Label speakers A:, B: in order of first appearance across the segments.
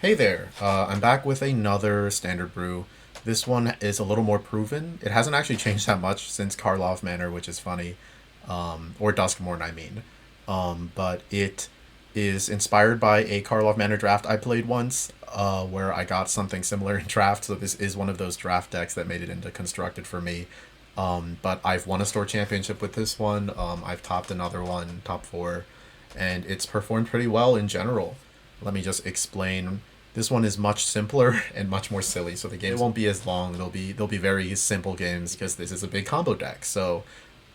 A: Hey there, I'm back with another standard brew. This one is a little more proven. It hasn't actually changed that much since Karlov Manor, which is funny, or Duskmorn, I mean. But it is inspired by a Karlov Manor draft I played once, where I got something similar in draft. So this is one of those draft decks that made it into constructed for me. But I've won a store championship with this one. I've topped another one, top four, and it's performed pretty well in general. Let me just explain. This one is much simpler and much more silly, so the games won't be as long. They'll be very simple games because this is a big combo deck. So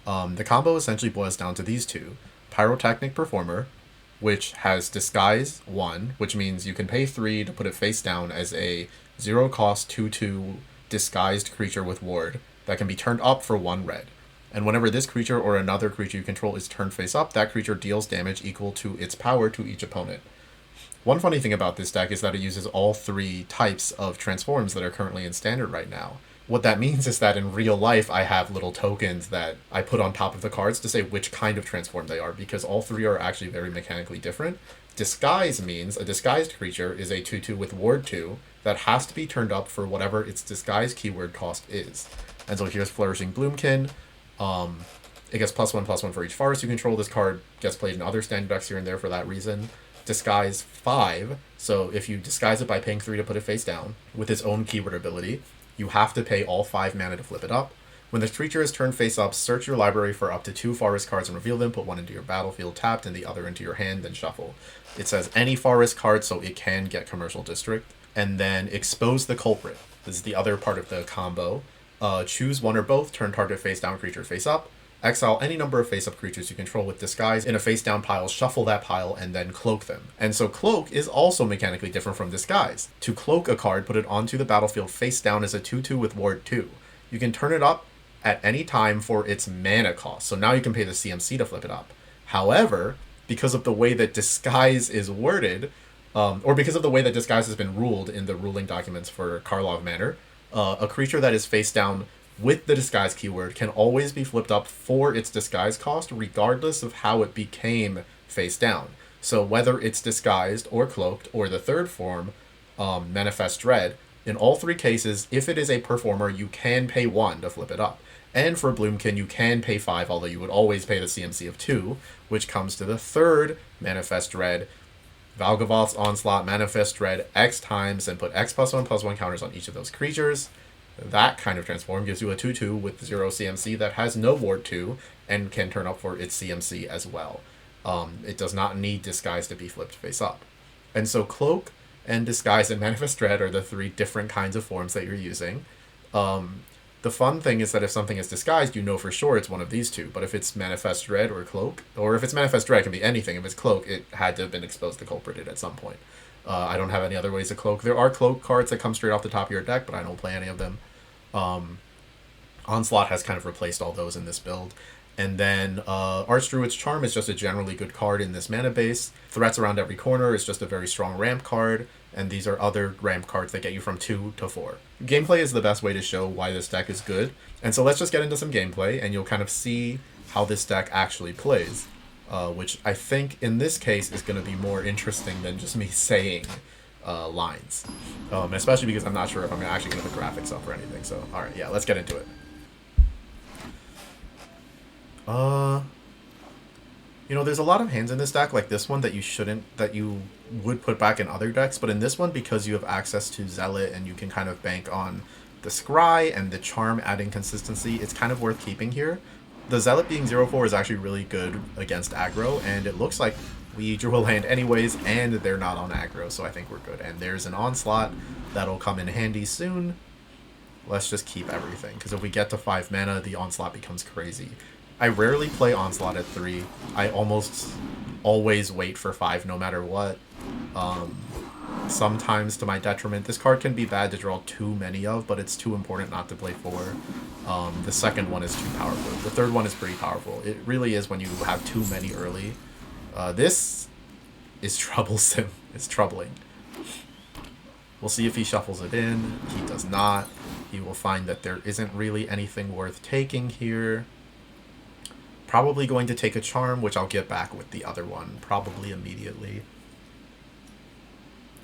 A: the combo essentially boils down to these two: Pyrotechnic Performer, which has Disguise 1, which means you can pay 3 to put it face down as a 0 cost 2/2 disguised creature with ward that can be turned up for 1 red. And whenever this creature or another creature you control is turned face up, that creature deals damage equal to its power to each opponent. One funny thing about this deck is that it uses all three types of transforms that are currently in standard right now. What that means is that in real life, I have little tokens that I put on top of the cards to say which kind of transform they are, because all three are actually very mechanically different. Disguise means a disguised creature is a 2/2 with Ward 2 that has to be turned up for whatever its disguise keyword cost is. And so here's Flourishing Bloomkin. It gets +1/+1 for each forest you control. This card gets played in other standard decks here and there for that reason. Disguise 5, so if you disguise it by paying 3 to put it face down, with its own keyword ability, you have to pay all 5 mana to flip it up. When the creature is turned face up, search your library for up to 2 forest cards and reveal them, put one into your battlefield tapped and the other into your hand, then shuffle. It says any forest card, so it can get Commercial District. And then expose the culprit. This is the other part of the combo. Choose one or both, turn target face down creature face up. Exile any number of face-up creatures you control with Disguise in a face-down pile, shuffle that pile, and then cloak them. And so Cloak is also mechanically different from Disguise. To cloak a card, put it onto the battlefield face down as a 2/2 with Ward 2. You can turn it up at any time for its mana cost, so now you can pay the CMC to flip it up. However, because of the way that Disguise is worded, or because of the way that Disguise has been ruled in the ruling documents for Karlov Manor, a creature that is face down with the disguise keyword can always be flipped up for its disguise cost regardless of how it became face down. So whether it's disguised or cloaked or the third form, Manifest Dread, in all three cases, if it is a performer, you can pay 1 to flip it up. And for Bloomkin, you can pay 5, although you would always pay the CMC of 2, which comes to the third Manifest Dread. Valgavoth's Onslaught, Manifest Dread X times, and put X+1/+1 counters on each of those creatures. That kind of transform gives you a 2/2 with 0 CMC that has no Ward 2 and can turn up for its CMC as well. It does not need Disguise to be flipped face up. And so Cloak and Disguise and Manifest Dread are the three different kinds of forms that you're using. The fun thing is that if something is disguised, you know for sure it's one of these two. But if it's Manifest Dread or Cloak, or if it's Manifest Dread, it can be anything. If it's Cloak, it had to have been exposed to Culprited at some point. I don't have any other ways to cloak. There are cloak cards that come straight off the top of your deck, but I don't play any of them. Onslaught has kind of replaced all those in this build. And then Archdruid's Charm is just a generally good card in this mana base. Threats Around Every Corner is just a very strong ramp card, and these are other ramp cards that get you from 2 to 4. Gameplay is the best way to show why this deck is good, and so let's just get into some gameplay, and you'll kind of see how this deck actually plays, which I think in this case is going to be more interesting than just me saying lines, especially because I'm not sure if I'm actually going to put graphics up or anything. So, all right, yeah, let's get into it. There's a lot of hands in this deck, like this one, that you would put back in other decks, but in this one, because you have access to Zealot and you can kind of bank on the Scry and the Charm adding consistency, it's kind of worth keeping here. The Zealot being 0/4 is actually really good against aggro, and it looks like we drew a land anyways, and they're not on aggro, so I think we're good. And there's an Onslaught that'll come in handy soon. Let's just keep everything, because if we get to 5 mana, the Onslaught becomes crazy. I rarely play Onslaught at 3. I almost always wait for 5 no matter what. Sometimes to my detriment. This card can be bad to draw too many of, but it's too important not to play 4. The second one is too powerful. The third one is pretty powerful. It really is when you have too many early. This is troublesome. It's troubling. We'll see if he shuffles it in. He does not. He will find that there isn't really anything worth taking here. Probably going to take a Charm, which I'll get back with the other one, probably immediately.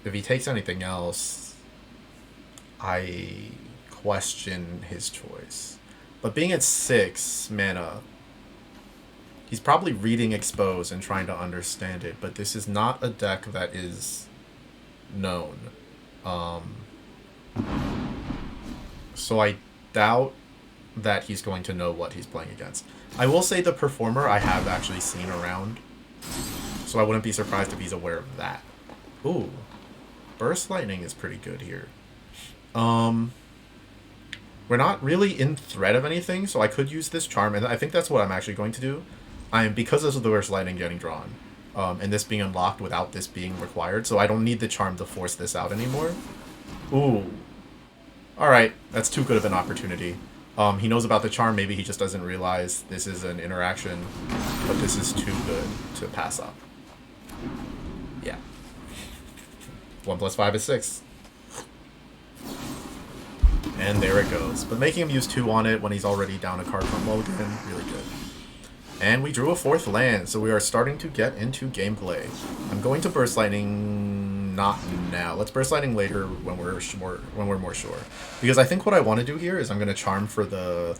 A: If he takes anything else, I question his choice. But being at 6 mana, he's probably reading Expose and trying to understand it, but this is not a deck that is known. So I doubt that he's going to know what he's playing against. I will say the Performer I have actually seen around, so I wouldn't be surprised if he's aware of that. Ooh, Burst Lightning is pretty good here. We're not really in threat of anything, so I could use this Charm, and I think that's what I'm actually going to do. Because of the Burst Lightning getting drawn, and this being unlocked without this being required, so I don't need the Charm to force this out anymore. Ooh. Alright, that's too good of an opportunity. He knows about the Charm, maybe he just doesn't realize this is an interaction, but this is too good to pass up. Yeah. 1 + 5 is 6. And there it goes. But making him use 2 on it when he's already down a card from Logan, really good. And we drew a 4th land, so we are starting to get into gameplay. I'm going to Burst Lightning, not now. Let's Burst Lightning later when we're more sure. Because I think what I want to do here is I'm going to Charm for the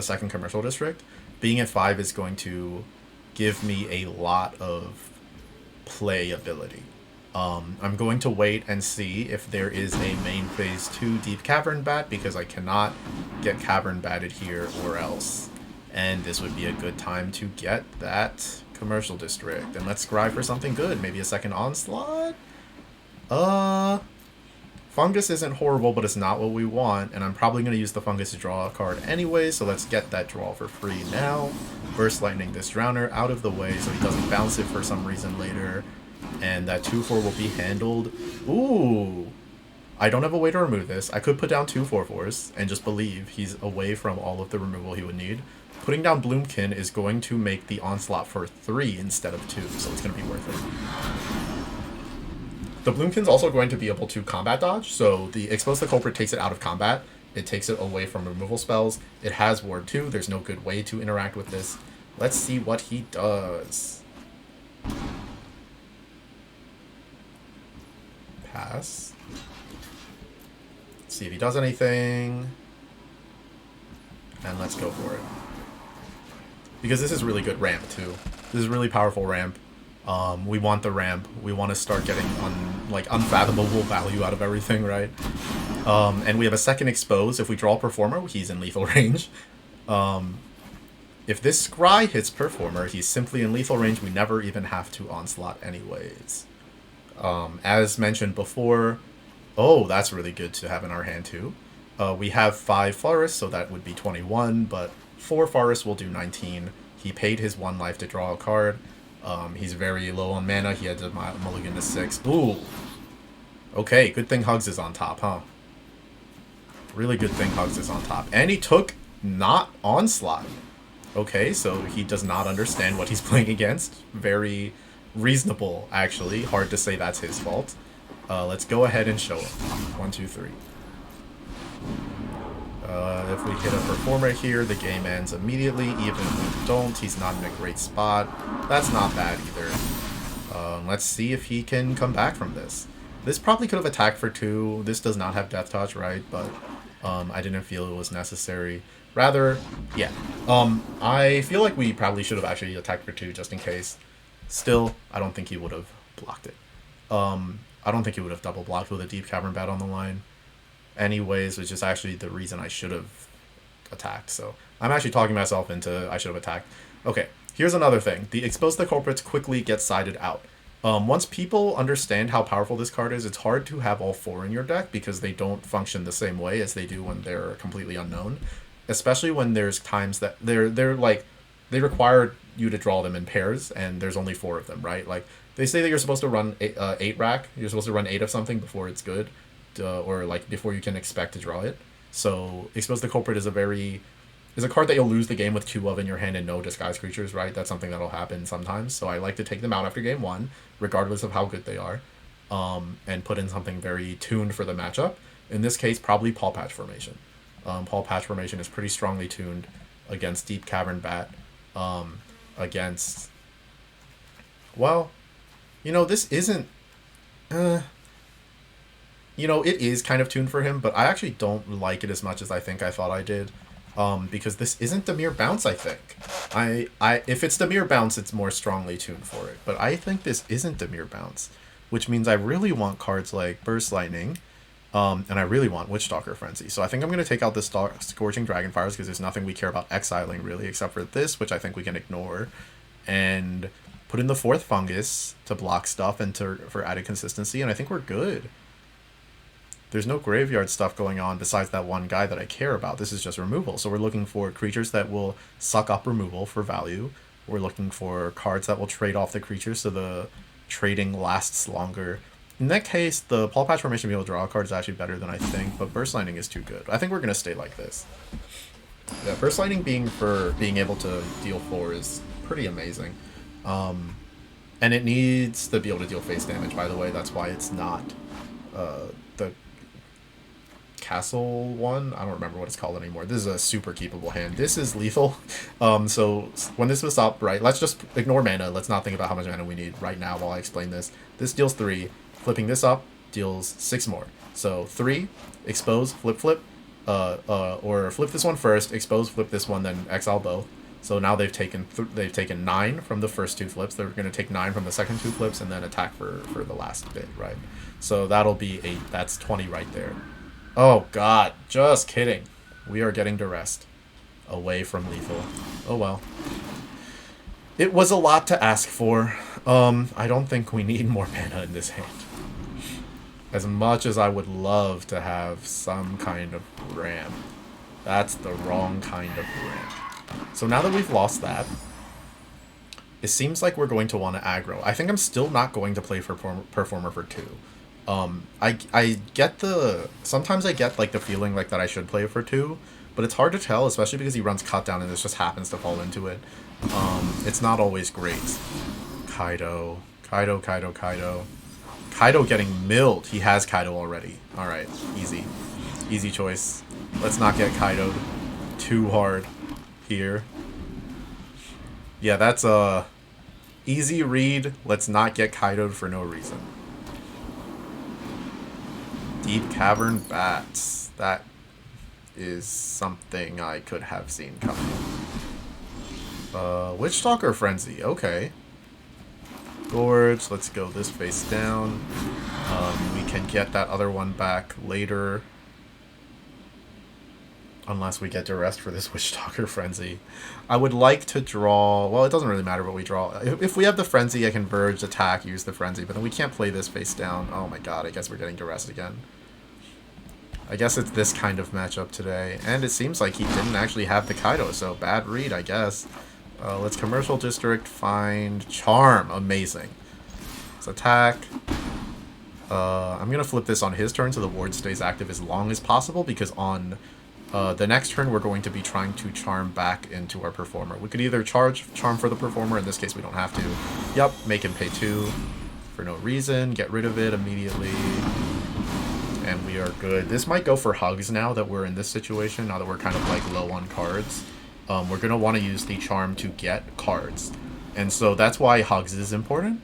A: second commercial district. Being at 5 is going to give me a lot of play ability. I'm going to wait and see if there is a main phase 2 Deep Cavern Bat, because I cannot get Cavern Batted here or else. And this would be a good time to get that commercial district. And let's scry for something good. Maybe a second Onslaught? Fungus isn't horrible, but it's not what we want. And I'm probably going to use the Fungus to draw a card anyway, so let's get that draw for free now. Burst Lightning this Drowner out of the way so he doesn't bounce it for some reason later. And that 2/4 will be handled. Ooh! I don't have a way to remove this. I could put down 2 4/4s and just believe he's away from all of the removal he would need. Putting down Bloomkin is going to make the Onslaught for 3 instead of 2, so it's going to be worth it. The Bloomkin's also going to be able to combat dodge, so the Expose the Culprit takes it out of combat. It takes it away from removal spells. It has Ward 2. There's no good way to interact with this. Let's see what he does. Pass. Let's see if he does anything. And let's go for it. Because this is really good ramp, too. This is really powerful ramp. We want the ramp. We want to start getting unfathomable value out of everything, right? And we have a second Expose. If we draw Performer, he's in lethal range. If this Scry hits Performer, he's simply in lethal range. We never even have to Onslaught anyways. As mentioned before, that's really good to have in our hand, too. We have 5 forests, so that would be 21, but 4 forests will do 19. He paid his 1 life to draw a card. He's very low on mana. He had to mulligan to 6. Ooh. Okay, good thing Hugs is on top, huh? Really good thing Hugs is on top. And he took not Onslaught. Okay, so he does not understand what he's playing against. Very reasonable, actually. Hard to say that's his fault. Let's go ahead and show him. 1, 2, 3. If we hit a Performer here, the game ends immediately. Even if we don't, he's not in a great spot. That's not bad either. Let's see if he can come back from this. This probably could have attacked for 2. This does not have Death Touch, right? But I didn't feel it was necessary. Rather, yeah. I feel like we probably should have actually attacked for 2 just in case. Still, I don't think he would have blocked it. I don't think he would have double blocked with a Deep Cavern Bat on the line. Anyways, which is actually the reason I should have attacked. So I'm actually talking myself into I should have attacked. Okay, here's another thing. The Expose the Culprits quickly gets sided out. Once people understand how powerful this card is, it's hard to have all 4 in your deck because they don't function the same way as they do when they're completely unknown. Especially when there's times that they require you to draw them in pairs, and there's only 4 of them, right? Like, they say that you're supposed to run 8 rack. You're supposed to run 8 of something before it's good. Or before you can expect to draw it. So Expose the Culprit is a card that you'll lose the game with 2 of in your hand and no disguise creatures, right? That's something that'll happen sometimes. So I like to take them out after game 1, regardless of how good they are, and put in something very tuned for the matchup. In this case, probably Paw Patch Formation. Paw Patch Formation is pretty strongly tuned against Deep Cavern Bat, against... Well, this isn't... You know, it is kind of tuned for him, but I actually don't like it as much as I think I thought I did. Because this isn't Dimir Bounce, I think. If it's Dimir Bounce, it's more strongly tuned for it. But I think this isn't Dimir Bounce, which means I really want cards like Burst Lightning, and I really want Witchstalker Frenzy. So I think I'm going to take out this Scorching Dragonfires because there's nothing we care about exiling, really, except for this, which I think we can ignore. And put in the 4th Fungus to block stuff and for added consistency, and I think we're good. There's no graveyard stuff going on besides that one guy that I care about. This is just removal. So we're looking for creatures that will suck up removal for value. We're looking for cards that will trade off the creatures so the trading lasts longer. In that case, the Paul Patch Formation to be able to draw a card is actually better than I think, but Burst Lightning is too good. I think we're going to stay like this. Yeah, Burst Lightning being able to deal 4 is pretty amazing. And it needs to be able to deal face damage, by the way. That's why it's not the Castle one. I don't remember what it's called anymore. This is a super keepable hand. This is lethal. So when this was up, right, let's just ignore mana. Let's not think about how much mana we need right now while I explain this. This deals 3. Flipping this up deals 6 more. So 3, expose, flip, or flip this one first, expose, flip this one, then exile both. So now they've taken 9 from the first 2 flips. They're going to take 9 from the second 2 flips and then attack for the last bit, right? So that'll be 8. That's 20 right there. Oh, God. Just kidding. We are getting duressed. Away from lethal. Oh, well. It was a lot to ask for. I don't think we need more mana in this hand. As much as I would love to have some kind of ram. That's the wrong kind of ram. So now that we've lost that, it seems like we're going to want to aggro. I think I'm still not going to play for Performer for 2. I get sometimes I get like the feeling like that I should play it for 2, but it's hard to tell, especially because he runs Cut Down and this just happens to fall into it. It's not always great. Kaido. Kaido getting milled. He has Kaido already. Alright, easy. Easy choice. Let's not get Kaido'd too hard here. Yeah, that's a easy read. Let's not get Kaido'd for no reason. Deep Cavern Bats. That is something I could have seen coming. Witchstalker Frenzy. Okay. Gorge. Let's go this face down. We can get that other one back later. Unless we get duressed for this Witchstalker Frenzy. I would like to draw... Well, it doesn't really matter what we draw. If we have the Frenzy, I can Verge, attack, use the Frenzy. But then we can't play this face down. Oh my god, I guess we're getting duressed again. I guess it's this kind of matchup today. And it seems like he didn't actually have the Kaido, so bad read, I guess. Let's Commercial District, find Charm. Amazing. Let's attack. I'm going to flip this on his turn so the ward stays active as long as possible, because on the next turn we're going to be trying to Charm back into our Performer. We could either charge Charm for the Performer, in this case we don't have to. Yep, make him pay 2 for no reason, get rid of it immediately. And we are good. This might go for Hugs now that we're in this situation, now that we're kind of like low on cards. We're going to want to use the Charm to get cards. And so that's why Hugs is important,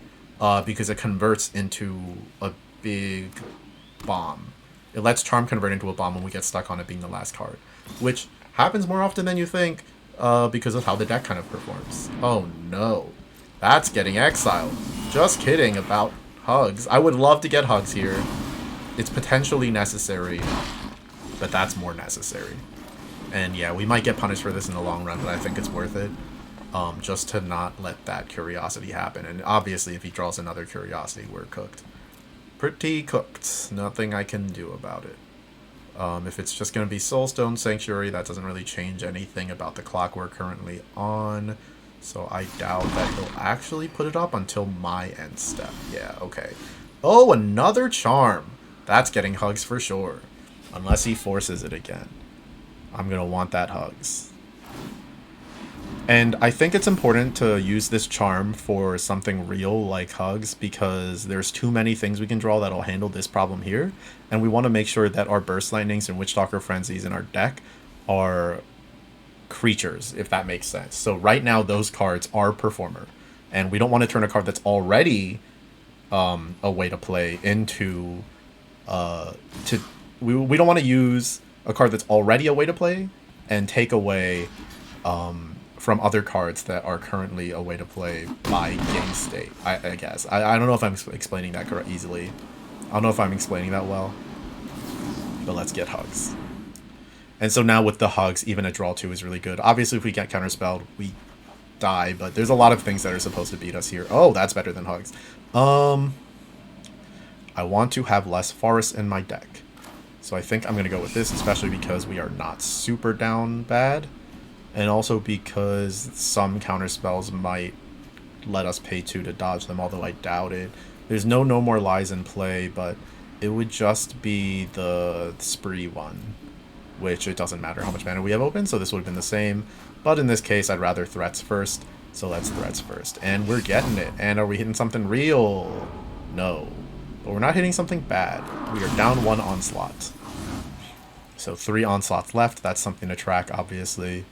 A: because it converts into a big bomb. It lets Charm convert into a bomb when we get stuck on it being the last card, which happens more often than you think because of how the deck kind of performs. Oh no, that's getting exiled. Just kidding about Hugs. I would love to get Hugs here. It's potentially necessary, but that's more necessary. And yeah, we might get punished for this in the long run, but I think it's worth it. Just to not let that Curiosity happen. And obviously, if he draws another Curiosity, we're cooked. Pretty cooked. Nothing I can do about it. If it's just going to be Soulstone Sanctuary, that doesn't really change anything about the clock we're currently on. So I doubt that he'll actually put it up until my end step. Yeah, okay. Oh, another Charm. That's getting Hugs for sure. Unless he forces it again. I'm going to want that Hugs. And I think it's important to use this Charm for something real like Hugs, because there's too many things we can draw that'll handle this problem here. And we want to make sure that our Burst Lightnings and Witchstalker Frenzies in our deck are creatures, if that makes sense. So right now, those cards are Performer. And we don't want to turn a card that's already a way to play into to we don't want to use a card that's already a way to play and take away from other cards that are currently a way to play by game state. I guess I don't know if I'm explaining that easily. I don't know if I'm explaining that well. But let's get hugs. And so now with the hugs, even a draw 2 is really good. Obviously, if we get counterspelled, we die. But there's a lot of things that are supposed to beat us here. Oh, that's better than hugs. I want to have less forest in my deck. So I think I'm going to go with this, especially because we are not super down bad. And also because some counterspells might let us pay 2 to dodge them, although I doubt it. There's no more lies in play, but it would just be the spree one, which it doesn't matter how much mana we have open, so this would have been the same. But in this case, I'd rather threats first, so let's threats first. And we're getting it. And are we hitting something real? No. But we're not hitting something bad. We are down 1 onslaught. So 3 onslaughts left. That's something to track, obviously.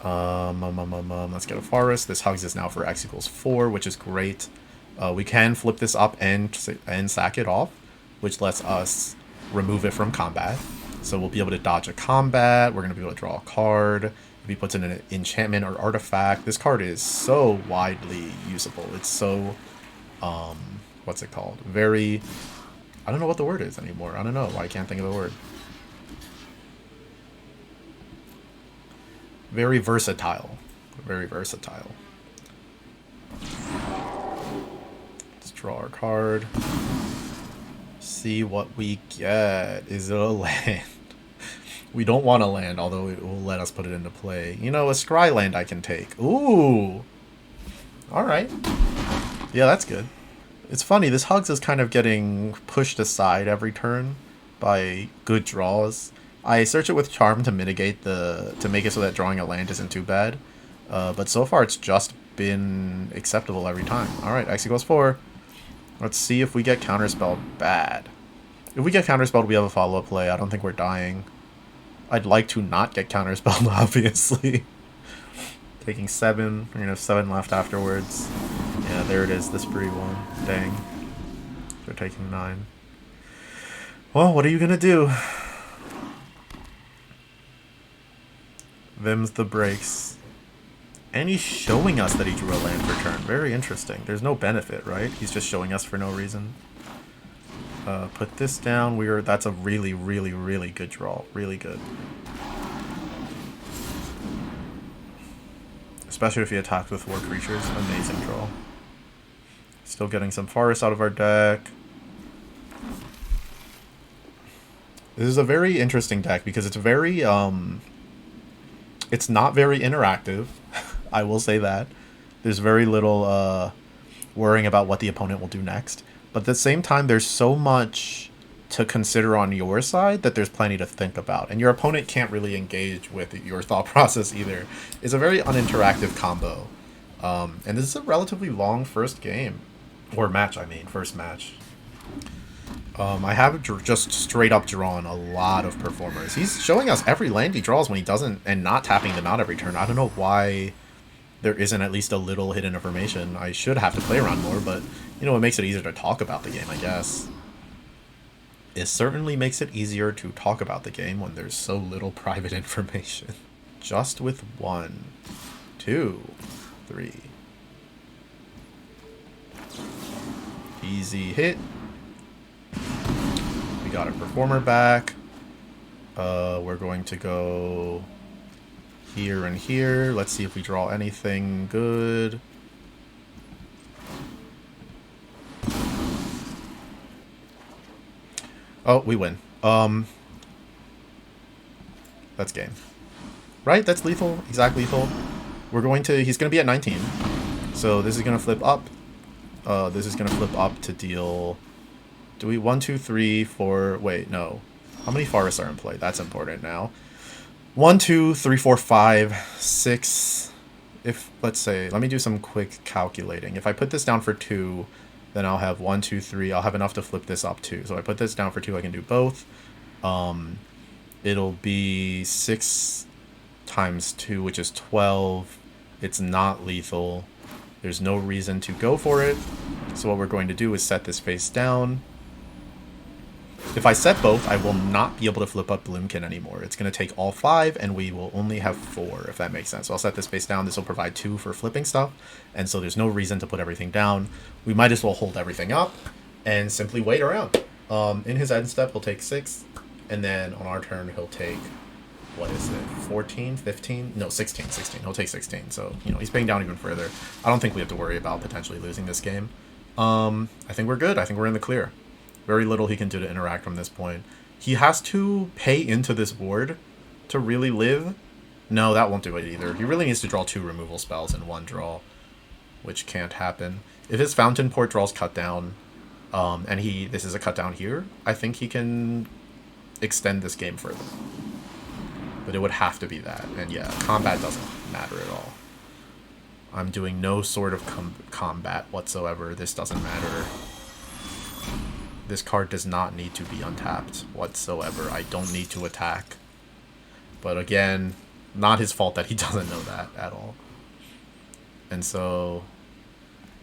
A: Let's get a forest. This hugs is now for X equals 4, which is great. We can flip this up and sack it off, which lets us remove it from combat. So we'll be able to dodge a combat. We're going to be able to draw a card. If he puts in an enchantment or artifact, this card is so widely usable. It's so, what's it called? Very, I don't know what the word is anymore. I don't know. I can't think of the word. Very versatile. Very versatile. Let's draw our card. See what we get. Is it a land? We don't want a land, although it will let us put it into play. You know, a scry land I can take. Ooh. Alright. Yeah, that's good. It's funny, this Hugs is kind of getting pushed aside every turn by good draws. I search it with Charm to mitigate to make it so that drawing a land isn't too bad. But so far it's just been acceptable every time. Alright, X equals 4. Let's see if we get counterspelled bad. If we get counterspelled, we have a follow-up play. I don't think we're dying. I'd like to not get counterspelled, obviously. Taking 7. We're going to have 7 left afterwards. Yeah, there it is, the spree one. Dang. They're taking 9. Well, what are you going to do? Them's the breaks. And he's showing us that he drew a land per turn. Very interesting. There's no benefit, right? He's just showing us for no reason. Put this down. That's a really, really, really good draw. Really good. Especially if he attacked with 4 creatures. Amazing draw. Still getting some forests out of our deck. This is a very interesting deck because it's very, it's not very interactive. I will say that. There's very little worrying about what the opponent will do next. But at the same time, there's so much to consider on your side that there's plenty to think about. And your opponent can't really engage with your thought process either. It's a very uninteractive combo. And this is a relatively long first game. Or match, I mean. First match. I have just straight up drawn a lot of performers. He's showing us every land he draws when he doesn't, and not tapping them out every turn. I don't know why there isn't at least a little hidden information. I should have to play around more, but, you know, it makes it easier to talk about the game, I guess. It certainly makes it easier to talk about the game when there's so little private information. Just with 1, 2, 3. Easy hit. We got a performer back. We're going to go here and here. Let's see if we draw anything good. Oh, we win. That's game. Right? That's lethal. Exact lethal. He's going to be at 19. So this is going to flip up. This is going to flip up to deal... Do we 1, 2, 3, 4... Wait, no. How many forests are in play? That's important now. 1, 2, 3, 4, 5, 6. If, let's say, let me do some quick calculating. If I put this down for 2, then I'll have 1, 2, 3. I'll have enough to flip this up 2. So I put this down for 2, I can do both. It'll be 6 times 2, which is 12. It's not lethal. There's no reason to go for it. So what we're going to do is set this face down. If I set both, I will not be able to flip up Bloomkin anymore. It's going to take all 5, and we will only have 4, if that makes sense. So I'll set this base down. This will provide 2 for flipping stuff, and so there's no reason to put everything down. We might as well hold everything up and simply wait around. In his end step, he'll take 6, and then on our turn, he'll take, what is it, 14, 15? No, 16. He'll take 16, so, you know, he's paying down even further. I don't think we have to worry about potentially losing this game. I think we're good. I think we're in the clear. Very little he can do to interact from this point. He has to pay into this board to really live. No, that won't do it either. He really needs to draw 2 removal spells in 1 draw, which can't happen. If his Fountain Port draws cut down, and this is a cut down here, I think he can extend this game further. But it would have to be that. And yeah, combat doesn't matter at all. I'm doing no sort of combat whatsoever. This doesn't matter. This card does not need to be untapped whatsoever. I don't need to attack. But again, not his fault that he doesn't know that at all. And so,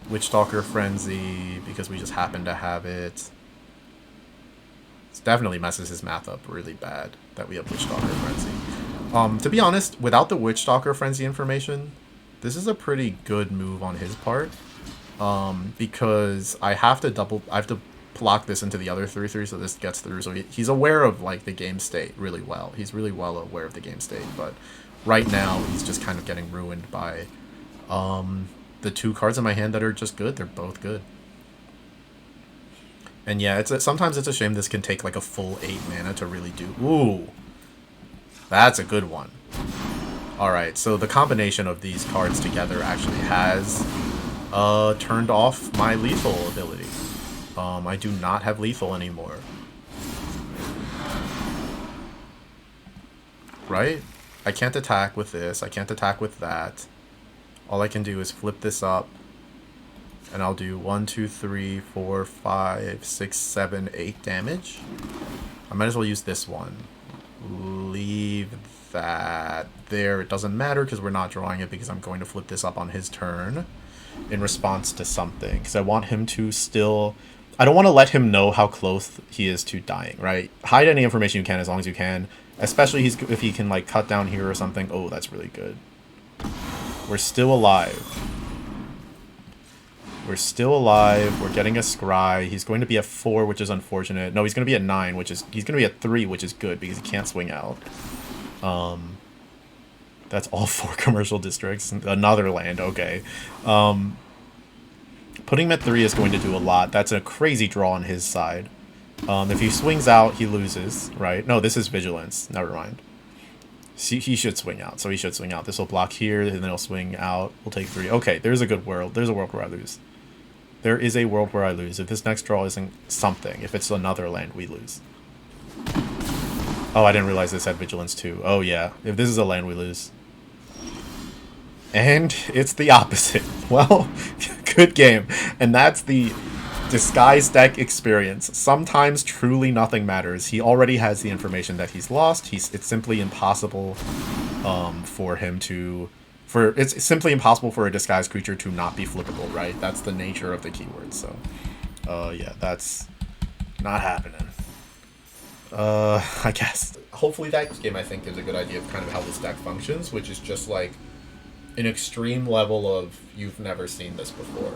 A: Witchstalker Frenzy, because we just happen to have it. It definitely messes his math up really bad that we have Witchstalker Frenzy. To be honest, without the Witchstalker Frenzy information, this is a pretty good move on his part. Because I have to block this into the other 3/3 so this gets through. So he's aware of like the game state really well. He's really well aware of the game state, but right now he's just kind of getting ruined by the 2 cards in my hand that are just good. They're both good. And yeah, sometimes it's a shame this can take like a full 8 mana to really do. Ooh, that's a good one. All right, so the combination of these cards together actually has turned off my lethal ability. I do not have lethal anymore. Right? I can't attack with this. I can't attack with that. All I can do is flip this up. And I'll do 1, 2, 3, 4, 5, 6, 7, 8 damage. I might as well use this one. Leave that there. It doesn't matter because we're not drawing it because I'm going to flip this up on his turn in response to something. Because I want him to still... I don't want to let him know how close he is to dying, right? Hide any information you can as long as you can. Especially if he can, like, cut down here or something. Oh, that's really good. We're still alive. We're still alive. We're getting a scry. He's going to be at 4, which is unfortunate. No, he's going to be at 9, which is... He's going to be at 3, which is good because he can't swing out. That's all 4 commercial districts. Another land, okay. Putting him at 3 is going to do a lot. That's a crazy draw on his side. If he swings out, he loses, right? No, this is Vigilance. Never mind. He should swing out, so he should swing out. This will block here, and then he'll swing out. We'll take 3. Okay, there's a good world. There's a world where I lose. There is a world where I lose. If this next draw isn't something, if it's another land, we lose. Oh, I didn't realize this had Vigilance too. Oh, yeah. If this is a land, we lose. And it's the opposite. Well, good game. And that's the disguise deck experience. Sometimes truly nothing matters. He already has the information that he's lost. It's simply impossible for him to... It's simply impossible for a disguised creature to not be flippable, right? That's the nature of the keyword. So, yeah, that's not happening. I guess. Hopefully that game, I think, gives a good idea of kind of how this deck functions, which is just like an extreme level of you've never seen this before.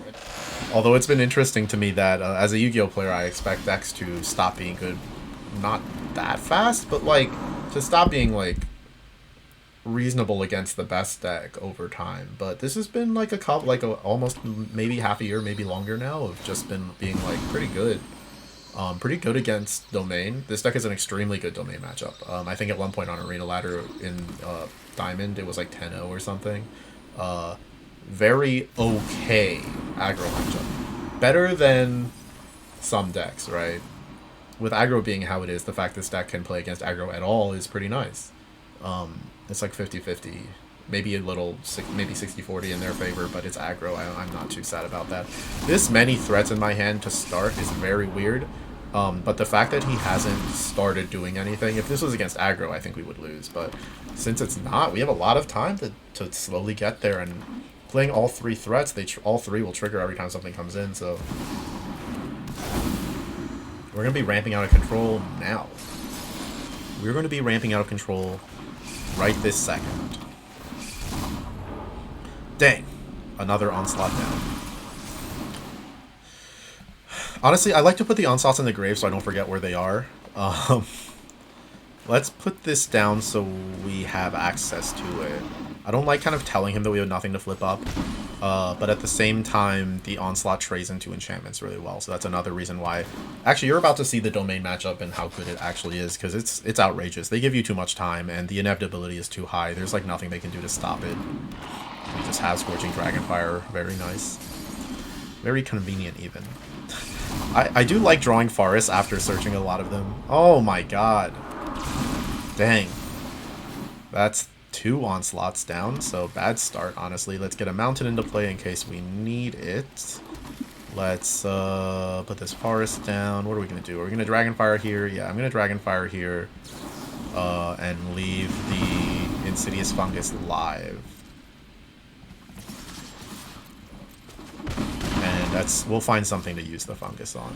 A: Although it's been interesting to me that as a Yu-Gi-Oh player, I expect decks to stop being good, not that fast, but like to stop being like reasonable against the best deck over time. But this has been like almost maybe half a year, maybe longer now, of just been being like pretty good. Pretty good against Domain. This deck is an extremely good Domain matchup. I think at one point on Arena Ladder in Diamond, it was like 10-0 or something. Very okay aggro matchup. Better than some decks, right? With aggro being how it is, the fact this deck can play against aggro at all is pretty nice. It's like 50-50. Maybe a little, maybe 60-40 in their favor, but it's aggro. I'm not too sad about that. This many threats in my hand to start is very weird. But the fact that he hasn't started doing anything, if this was against aggro, I think we would lose. But since it's not, we have a lot of time to slowly get there. And playing all 3 threats, all 3 will trigger every time something comes in. So We're going to be ramping out of control now. We're going to be ramping out of control right this second. Dang. Another onslaught down. Honestly, I like to put the onslaughts in the grave so I don't forget where they are. Let's put this down so we have access to it. I don't like kind of telling him that we have nothing to flip up. But at the same time, the onslaught trays into enchantments really well. So that's another reason why. Actually, you're about to see the domain matchup and how good it actually is, because it's outrageous. They give you too much time, and the inevitability is too high. There's like nothing they can do to stop it. We just have Scorching Dragonfire. Very nice. Very convenient, even. I do like drawing forests after searching a lot of them. Oh my god. Dang. That's 2 onslaughts down, so bad start, honestly. Let's get a mountain into play in case we need it. Let's put this forest down. What are we going to do? Are we going to Dragonfire here? Yeah, I'm going to Dragonfire here. And leave the Insidious Fungus live. And we'll find something to use the fungus on.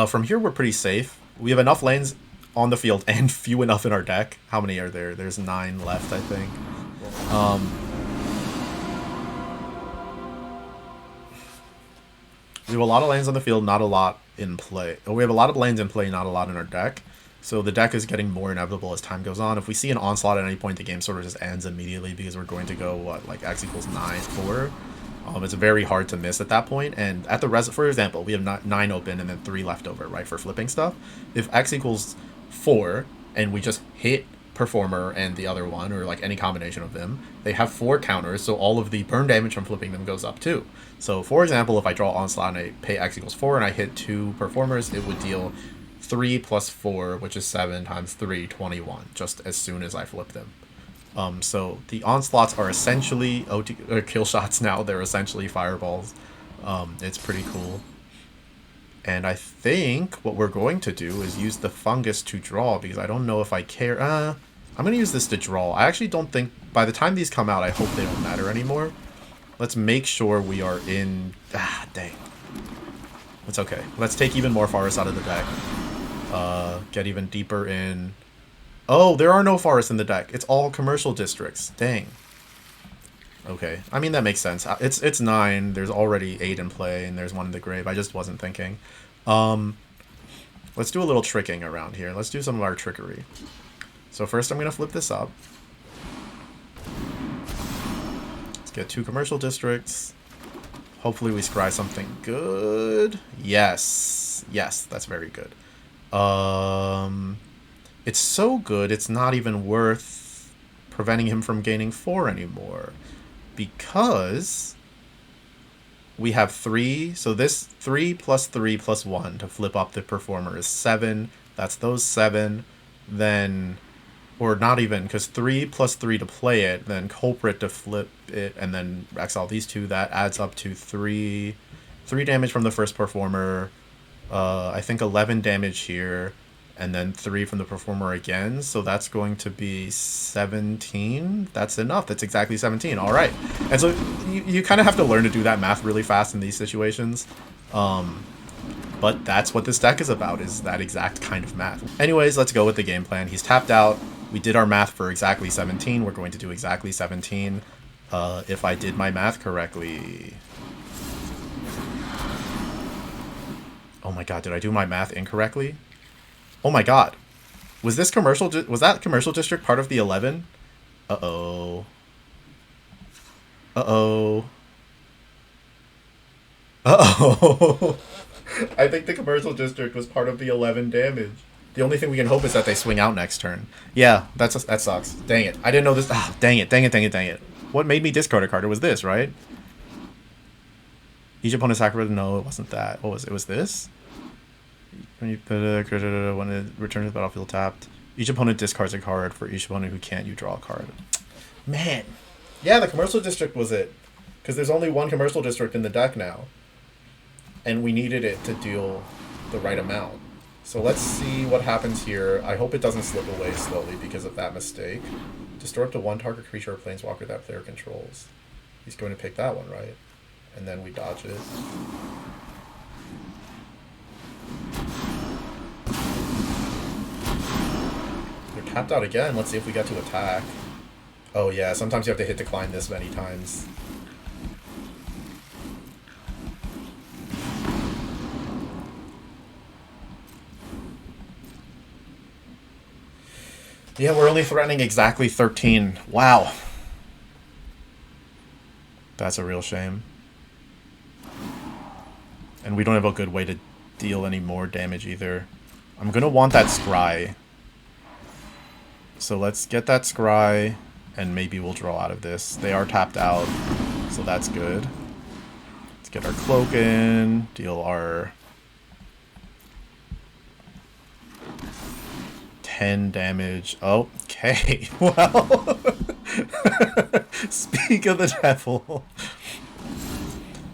A: From here, we're pretty safe. We have enough lanes on the field and few enough in our deck. How many are there? There's 9 left, I think. We have a lot of lanes on the field, not a lot in play. We have a lot of lanes in play, not a lot in our deck. So the deck is getting more inevitable as time goes on. If we see an onslaught at any point, the game sort of just ends immediately because we're going to go, what, like X equals 9, 4? It's very hard to miss at that point. And at the for example, we have 9 open and then 3 left over, right, for flipping stuff. If X equals 4 and we just hit Performer and the other one, or like any combination of them, they have 4 counters, so all of the burn damage from flipping them goes up too. So for example, if I draw Onslaught and I pay X equals 4 and I hit 2 Performers, it would deal 3 plus 4, which is 7 times 3, 21, just as soon as I flip them. So the onslaughts are essentially kill shots now. They're essentially fireballs. It's pretty cool. And I think what we're going to do is use the fungus to draw, because I don't know if I care. I'm going to use this to draw. I actually don't think, by the time these come out, I hope they don't matter anymore. Let's make sure we are in... dang. It's okay. Let's take even more forests out of the deck. Get even deeper in... Oh, there are no forests in the deck. It's all commercial districts. Dang. Okay. I mean, that makes sense. It's 9. There's already 8 in play, and there's 1 in the grave. I just wasn't thinking. Let's do a little tricking around here. Let's do some of our trickery. So first I'm going to flip this up. Let's get 2 commercial districts. Hopefully we scry something good. Yes. Yes, that's very good. It's so good, it's not even worth preventing him from gaining 4 anymore. Because we have 3, so this 3 plus 3 plus 1 to flip up the Performer is 7. That's those 7. Then, or not even, because 3 plus 3 to play it, then Culprit to flip it, and then exile these 2. That adds up to 3 damage from the first Performer. I think 11 damage here. And then 3 from the Performer again, so that's going to be 17. That's enough. That's exactly 17. All right. And so you kind of have to learn to do that math really fast in these situations. But that's what this deck is about, is that exact kind of math. Anyways, let's go with the game plan. He's tapped out. We did our math for exactly 17. We're going to do exactly 17 if I did my math correctly. Oh my god, did I do my math incorrectly? Oh my god. Was that commercial district part of the 11? Uh-oh. Uh-oh. Uh-oh. I think the commercial district was part of the 11 damage. The only thing we can hope is that they swing out next turn. Yeah, that sucks. Dang it. I didn't know this. Ah, dang it. What made me discard a card? It was this, right? Each opponent's sacrifice. No, it wasn't that. What was it? Was this? When you put when it returns to the battlefield tapped, each opponent discards a card. For each opponent who can't, you draw a card. Man, yeah, the commercial district was it, because there's only 1 commercial district in the deck now, and we needed it to deal the right amount. So let's see what happens here. I hope it doesn't slip away slowly because of that mistake. Destroy up to 1 target creature or planeswalker that player controls. He's going to pick that one, right? And then we dodge it. tapped out again. Let's see if we get to attack. Oh yeah, sometimes you have to hit decline this many times. Yeah, we're only threatening exactly 13. Wow. That's a real shame. And we don't have a good way to deal any more damage either. I'm gonna want that scry. So let's get that scry, and maybe we'll draw out of this. They are tapped out, so that's good. Let's get our cloak in, deal our 10 damage. Okay, well, speak of the devil.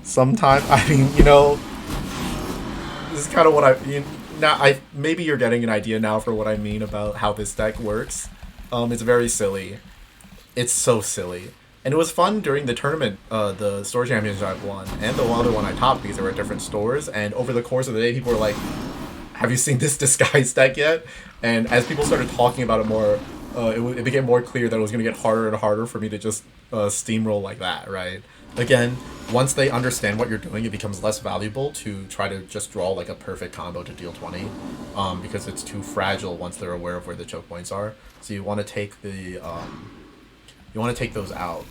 A: Sometimes, I mean, you know, this is kind of what maybe you're getting an idea now for what I mean about how this deck works. It's very silly. It's so silly. And it was fun during the tournament, the store championship I won, and the other one I topped because they were at different stores, and over the course of the day, people were like, have you seen this disguise deck yet? And as people started talking about it more, it became more clear that it was going to get harder and harder for me to just steamroll like that, right? Again, once they understand what you're doing, it becomes less valuable to try to just draw like a perfect combo to deal 20, because it's too fragile once they're aware of where the choke points are. So you want to take the you want to take those out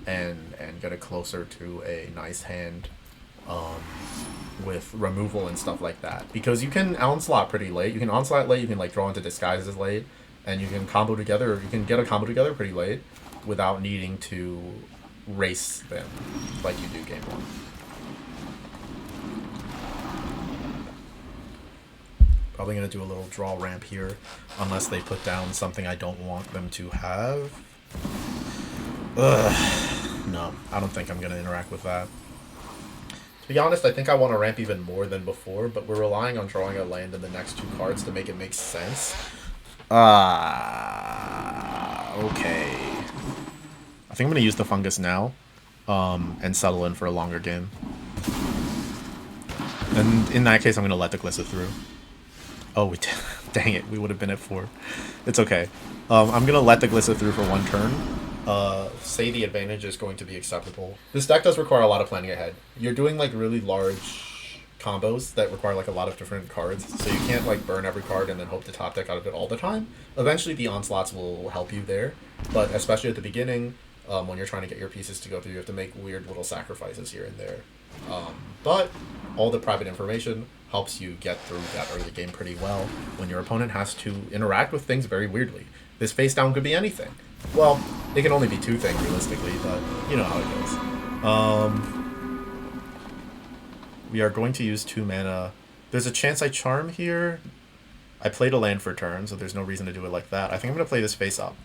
A: and get it closer to a nice hand with removal and stuff like that, because you can onslaught pretty late. You can onslaught late. You can like draw into disguises late, and you can combo together. You can get a combo together pretty late without needing to race them like you do game one. Probably going to do a little draw ramp here, unless they put down something I don't want them to have. Ugh. No, I don't think I'm going to interact with that. To be honest, I think I want to ramp even more than before, but we're relying on drawing a land in the next 2 cards to make it make sense. Okay. I think I'm going to use the fungus now, and settle in for a longer game. And in that case, I'm going to let the Glissa through. Oh, dang it, we would have been at 4. It's okay. I'm going to let the Glissa through for 1 turn. Say the advantage is going to be acceptable. This deck does require a lot of planning ahead. You're doing like really large combos that require like a lot of different cards, so you can't like burn every card and then hope to top deck out of it all the time. Eventually the onslaughts will help you there, but especially at the beginning, when you're trying to get your pieces to go through, you have to make weird little sacrifices here and there. But all the private information helps you get through that early game pretty well when your opponent has to interact with things very weirdly. This face down could be anything. Well, it can only be 2 things realistically, but you know how it goes. We are going to use 2 mana. There's a chance I charm here. I played a land for turn, so there's no reason to do it like that. I think I'm going to play this face up.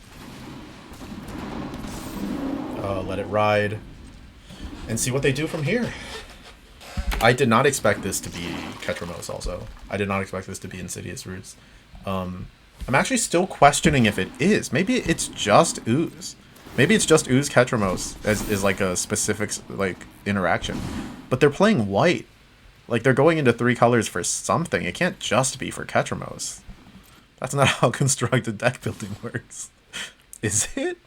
A: Let it ride. And see what they do from here. I did not expect this to be Ketramos also. I did not expect this to be Insidious Roots. I'm actually still questioning if it is. Maybe it's just Ooze. Maybe it's just Ooze Ketramos is like a specific like interaction. But they're playing white. Like they're going into 3 colors for something. It can't just be for Ketramos. That's not how constructed deck building works. Is it?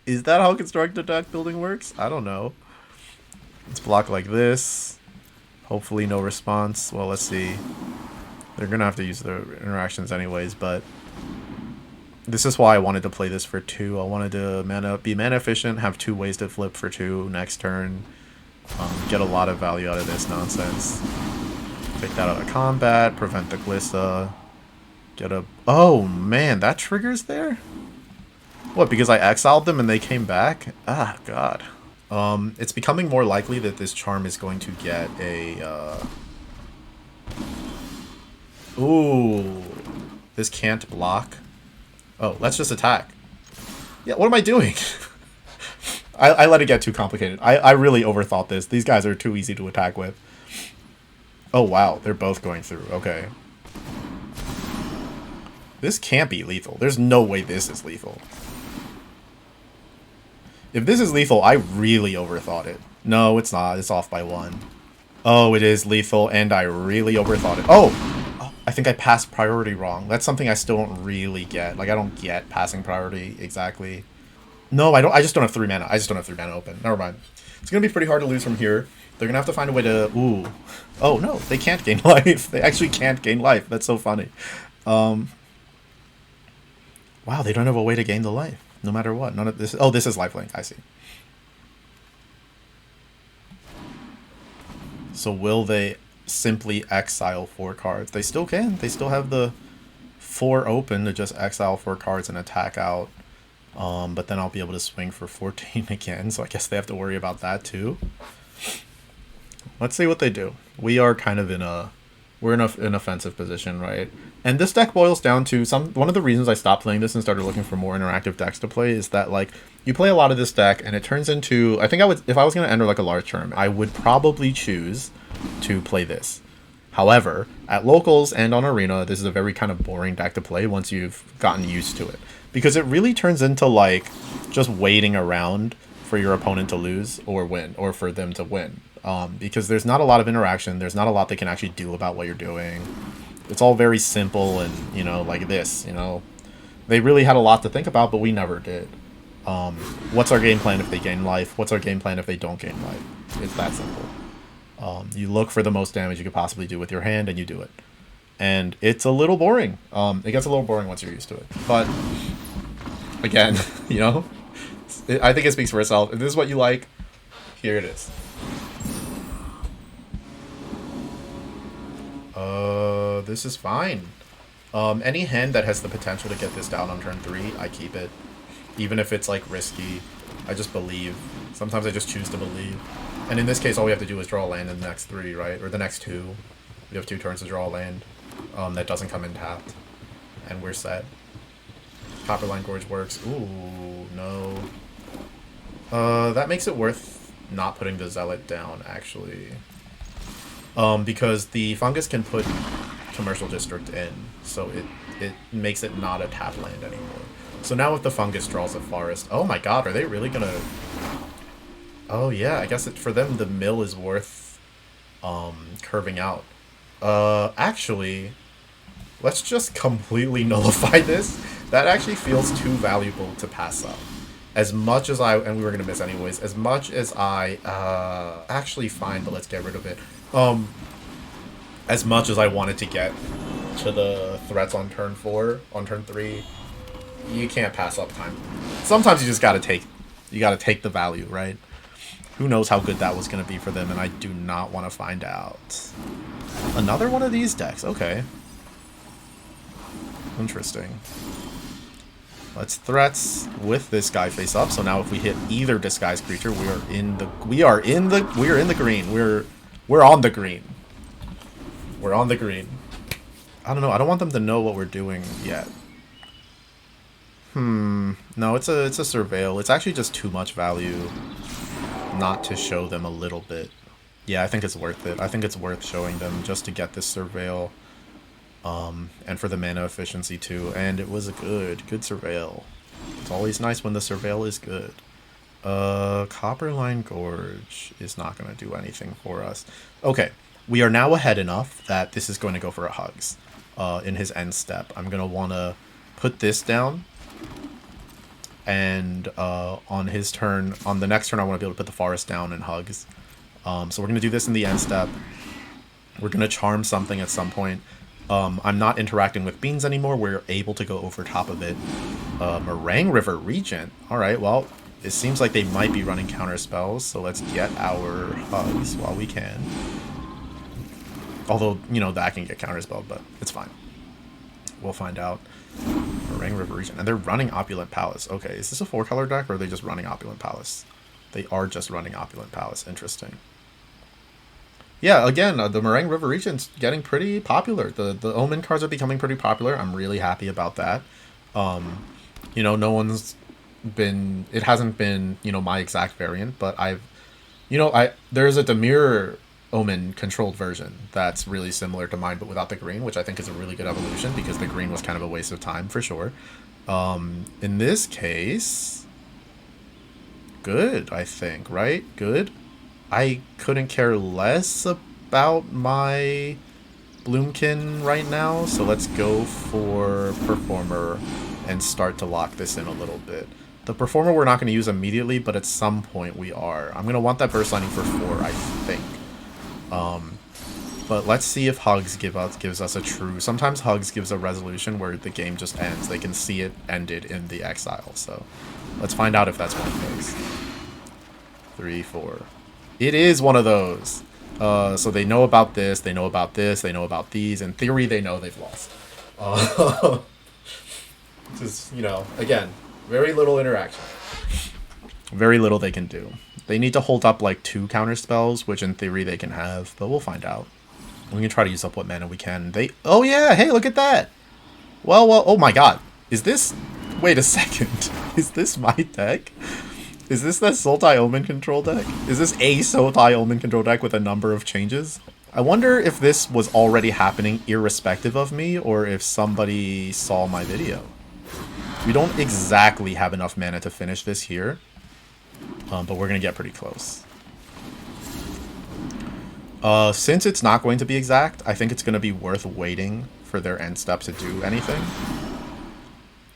A: Is that how constructed deck building works? I don't know. Let's block like this. Hopefully no response. Well, let's see. They're going to have to use the interactions anyways, but this is why I wanted to play this for 2. I wanted to be mana efficient, have 2 ways to flip for 2 next turn. Get a lot of value out of this nonsense. Take that out of combat, prevent the Glissa. Get a... Oh, man, that triggers there? What, because I exiled them and they came back? Ah, God. It's becoming more likely that this charm is going to get a... Ooh. This can't block. Oh, let's just attack. Yeah, what am I doing? I let it get too complicated. I really overthought this. These guys are too easy to attack with. Oh, wow. They're both going through. Okay. This can't be lethal. There's no way this is lethal. If this is lethal, I really overthought it. No, it's not. It's off by 1. Oh, it is lethal, and I really overthought it. Oh! I think I passed priority wrong. That's something I still don't really get. Like, I don't get passing priority exactly. No, I don't. I just don't have 3 mana. I just don't have 3 mana open. Never mind. It's gonna be pretty hard to lose from here. They're gonna have to find a way to. Ooh. Oh no, they can't gain life. They actually can't gain life. That's so funny. Wow, they don't have a way to gain the life, no matter what. None of this. Oh, this is lifelink. I see. So will they simply exile 4 cards? They still can. They still have the 4 open to just exile 4 cards and attack out. But then I'll be able to swing for 14 again, so I guess they have to worry about that too. Let's see what they do. We are kind of in a... We're in an offensive position, right? And this deck boils down to one of the reasons I stopped playing this and started looking for more interactive decks to play is that, like, you play a lot of this deck and it turns into... I think I would... If I was going to enter, like, a large tournament, I would probably choose to play this. However, at locals and on Arena, this is a very kind of boring deck to play once you've gotten used to it. Because it really turns into, like, just waiting around for your opponent to lose or win, or for them to win. Because there's not a lot of interaction, there's not a lot they can actually do about what you're doing. It's all very simple and, you know, like this, you know. They really had a lot to think about, but we never did. What's our game plan if they gain life? What's our game plan if they don't gain life? It's that simple. You look for the most damage you could possibly do with your hand, and you do it. And it's a little boring. It gets a little boring once you're used to it. But, again, you know, I think it speaks for itself. If this is what you like, here it is. This is fine. Any hand that has the potential to get this down on turn 3, I keep it. Even if it's, like, risky. I just believe. Sometimes I just choose to believe. And in this case, all we have to do is draw a land in the next 3, right? Or the next 2. We have 2 turns to draw a land. That doesn't come in tapped. And we're set. Copperline Gorge works. Ooh, no. That makes it worth not putting the Zealot down, actually. Because the Fungus can put Commercial District in, so it makes it not a tap land anymore. So now if the Fungus draws a Forest... Oh my god, are they really gonna... Oh yeah, I guess for them the mill is worth curving out. Actually, let's just completely nullify this. That actually feels too valuable to pass up. As much as and we were gonna miss anyways, as much as actually fine, but let's get rid of it. As much as I wanted to get to the threats on turn 4, on turn 3, you can't pass up time. Sometimes you just gotta take the value, right? Who knows how good that was gonna be for them, and I do not want to find out. Another one of these decks, okay. Interesting. Let's threats with this guy face up. So now if we hit either disguised creature, we are in the green. We're on the green. We're on the green. I don't know. I don't want them to know what we're doing yet. No, it's a surveil. It's actually just too much value not to show them a little bit. Yeah, I think it's worth it. I think it's worth showing them just to get this surveil. And for the mana efficiency too. And it was a good surveil. It's always nice when the surveil is good. Copperline Gorge is not going to do anything for us. Okay, we are now ahead enough that this is going to go for a Hugs in his end step. I'm going to want to put this down. And on his turn, on the next turn, I want to be able to put the Forest down and Hugs. So we're going to do this in the end step. We're going to charm something at some point. I'm not interacting with beans anymore. We're able to go over top of it. Meringue River Regent. Alright, well, it seems like they might be running counter spells, so let's get our Hugs while we can. Although, you know, that can get counter spelled, but it's fine. We'll find out. Meringue River Regent. And they're running Opulent Palace. Okay, is this a 4-color deck, or are they just running Opulent Palace? They are just running Opulent Palace. Interesting. Yeah, again, the Meringue River Regent's getting pretty popular. The Omen cards are becoming pretty popular. I'm really happy about that. You know, no one's been... It hasn't been, you know, my exact variant, but there's a Dimir Omen controlled version that's really similar to mine, but without the green, which I think is a really good evolution, because the green was kind of a waste of time, for sure. In this case... Good, I think, right? Good. I couldn't care less about my Bloomkin right now, so let's go for Performer and start to lock this in a little bit. The Performer we're not going to use immediately, but at some point we are. I'm going to want that Burst Lightning for 4, I think. But let's see if Hugs gives us a true... Sometimes Hugs gives a resolution where the game just ends. They can see it ended in the exile, so let's find out if that's one of those. 3, 4. It is one of those. So they know about this, they know about this, they know about these. In theory, they know they've lost. Just, you know, again, very little interaction. Very little they can do. They need to hold up like 2 counter spells, which in theory they can have, but we'll find out. We can try to use up what mana we can. Oh yeah, hey, look at that! Well, oh my god. Is this... Wait a second. Is this my deck? Is this the Sultai Omen Control deck? Is this a Sultai Omen Control deck with a number of changes? I wonder if this was already happening irrespective of me, or if somebody saw my video. We don't exactly have enough mana to finish this here, but we're going to get pretty close. Since it's not going to be exact, I think it's going to be worth waiting for their end step to do anything.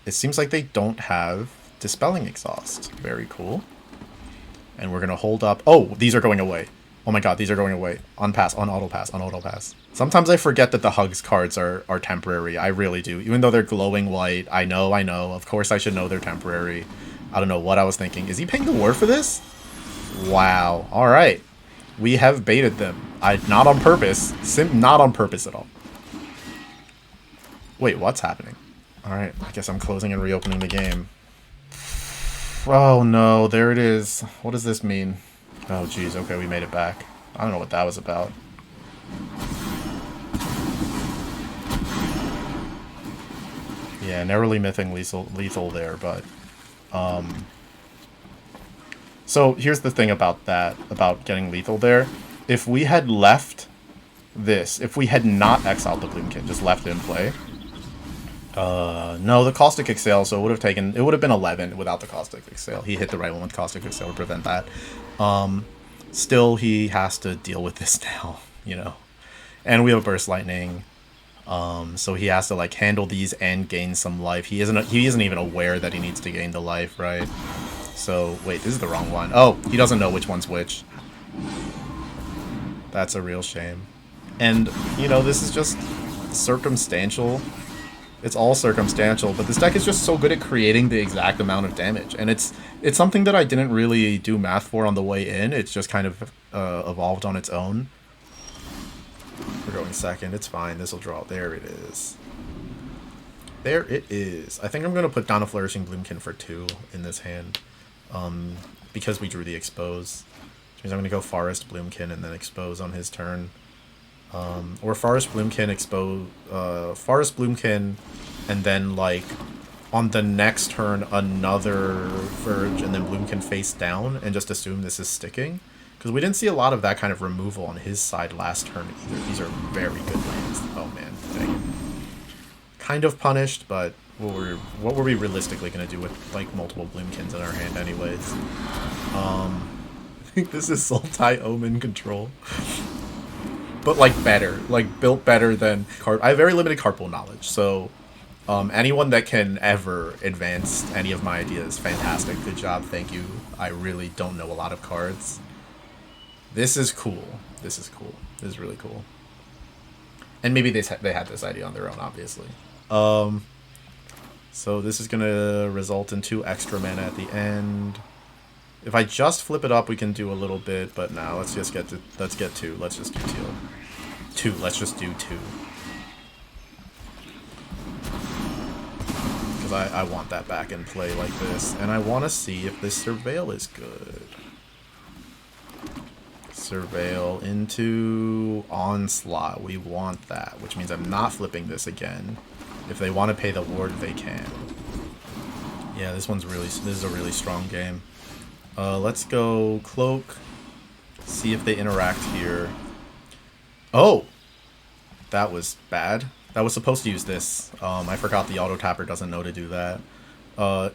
A: It seems like they don't have Dispelling Exhaust. Very cool. And we're going to hold up... Oh, these are going away. Oh my god, these are going away. On pass, on auto pass, on auto pass. Sometimes I forget that the Hugs cards are temporary. I really do. Even though they're glowing white. I know. Of course I should know they're temporary. I don't know what I was thinking. Is he paying the war for this? Wow. Alright. We have baited them. Not on purpose. Not on purpose at all. Wait, what's happening? Alright, I guess I'm closing and reopening the game. Oh no, there it is. What does this mean? Oh geez, okay, we made it back. I don't know what that was about. Yeah, narrowly missing lethal there, but... So here's the thing about that, about getting lethal there. If we had left this, if we had not exiled the Bloomkin, just left it in play. No, the Caustic Exhale, so it would have been 11 without the Caustic Exhale. He hit the right one with Caustic Exhale to prevent that. Still, he has to deal with this now, you know. And we have a Burst Lightning. So he has to like handle these and gain some life. He isn't even aware that he needs to gain the life, right? So wait, this is the wrong one. Oh, he doesn't know which one's which. That's a real shame. And you know, this is just circumstantial. It's all circumstantial, but this deck is just so good at creating the exact amount of damage, and it's something that I didn't really do math for on the way in. It's just kind of evolved on its own. We're going second. It's fine. This will draw. There it is. There it is. I think I'm going to put down a Flourishing Bloomkin for 2 in this hand, because we drew the Expose. Which means I'm going to go Forest Bloomkin and then Expose on his turn. Or Forest Bloomkin, Expose... Forest Bloomkin, and then, like, on the next turn, another Verge, and then Bloomkin face down, and just assume this is sticking. Because we didn't see a lot of that kind of removal on his side last turn either. These are very good lands. Oh man, dang it. Kind of punished, but what were we realistically going to do with like multiple Bloomkins in our hand anyways? I think this is Sultai Omen Control. But like better. Like built better than... I have very limited card pool knowledge, so... anyone that can ever advance any of my ideas, fantastic. Good job, thank you. I really don't know a lot of cards. This is cool. This is cool. This is really cool. And maybe they had this idea on their own, obviously. So this is going to result in 2 extra mana at the end. If I just flip it up, we can do a little bit, but now let's just get 2. Let's just do 2. Let's just do 2. Because I want that back in play like this, and I want to see if this Surveil is good. Surveil into Onslaught. We want that, which means I'm not flipping this again. If they want to pay the ward, they can. Yeah, this is a really strong game. Let's go Cloak. See if they interact here. Oh! That was bad. That was supposed to use this. I forgot the auto tapper doesn't know to do that.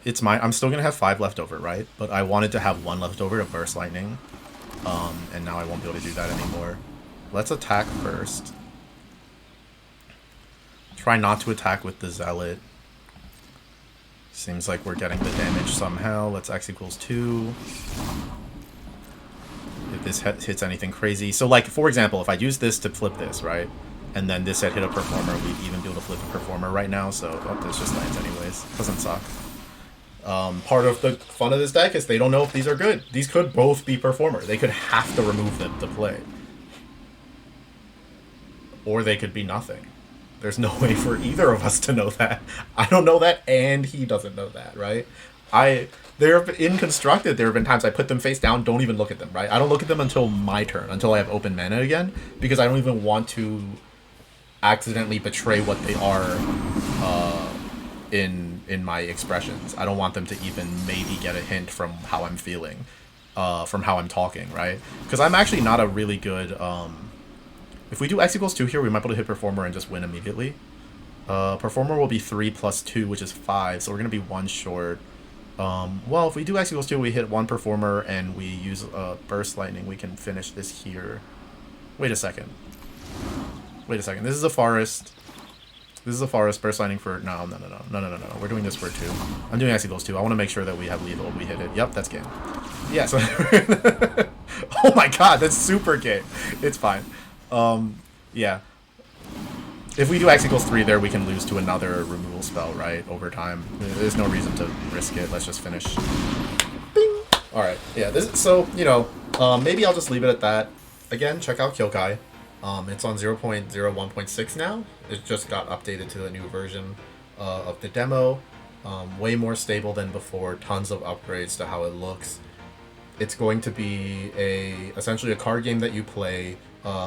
A: It's mine. I'm still gonna have 5 left over, right? But I wanted to have 1 left over to Burst Lightning. And now I won't be able to do that anymore. Let's attack first. Try not to attack with the Zealot. Seems like we're getting the damage somehow. Let's X equals 2. If this hits anything crazy. So, like, for example, if I use this to flip this, right? And then this had hit a Performer, we'd even be able to flip a Performer right now. So, this just lands anyways. Doesn't suck. Part of the fun of this deck is they don't know if these are good. These could both be Performer. They could have to remove them to play. Or they could be nothing. There's no way for either of us to know that. I don't know that, and he doesn't know that, right? In Constructed, there have been times I put them face down, don't even look at them, right? I don't look at them until my turn, until I have open mana again, because I don't even want to accidentally betray what they are in my expressions. I don't want them to even maybe get a hint from how I'm feeling, from how I'm talking, right? Because I'm actually not a really good... if we do X equals 2 here, we might be able to hit Performer and just win immediately. Performer will be 3 plus 2, which is 5, so we're going to be 1 short. Well, if we do X equals 2, we hit 1 Performer and we use Burst Lightning, we can finish this here. Wait a second. This is a Forest. Burst Lightning for... No. We're doing this for 2. I'm doing X equals 2. I want to make sure that we have lethal. We hit it. Yep, that's game. Yeah, so... Oh my god, that's super game. It's fine. Yeah. If we do X equals 3 there, we can lose to another removal spell, right? Over time. There's no reason to risk it. Let's just finish. Bing! Alright, yeah, so, you know, maybe I'll just leave it at that. Again, check out Kyoukai. It's on 0.01.6 now. It just got updated to the new version of the demo. Way more stable than before. Tons of upgrades to how it looks. It's going to be essentially a card game that you play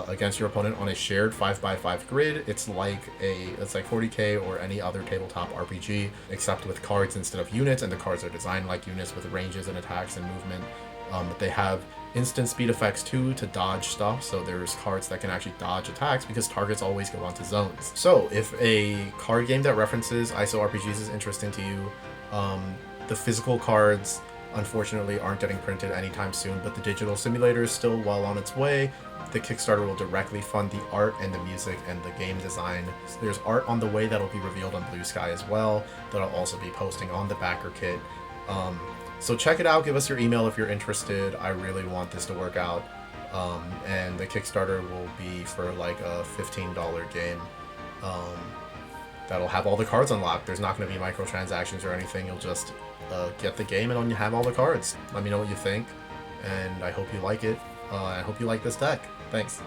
A: against your opponent on a shared 5x5 grid. It's like 40k or any other tabletop RPG, except with cards instead of units, and the cards are designed like units with ranges and attacks and movement. They have instant speed effects too to dodge stuff, so there's cards that can actually dodge attacks because targets always go onto zones. So if a card game that references ISO RPGs is interesting to you, the physical cards unfortunately aren't getting printed anytime soon, but the digital simulator is still well on its way. The Kickstarter will directly fund the art and the music and the game design. So there's art on the way that'll be revealed on Blue Sky as well, that I'll also be posting on the backer kit. So check it out, give us your email if you're interested. I really want this to work out. And the Kickstarter will be for like a $15 game. That'll have all the cards unlocked. There's not going to be microtransactions or anything. You'll just get the game and you have all the cards. Let me know what you think, and I hope you like it. I hope you like this deck. Thanks.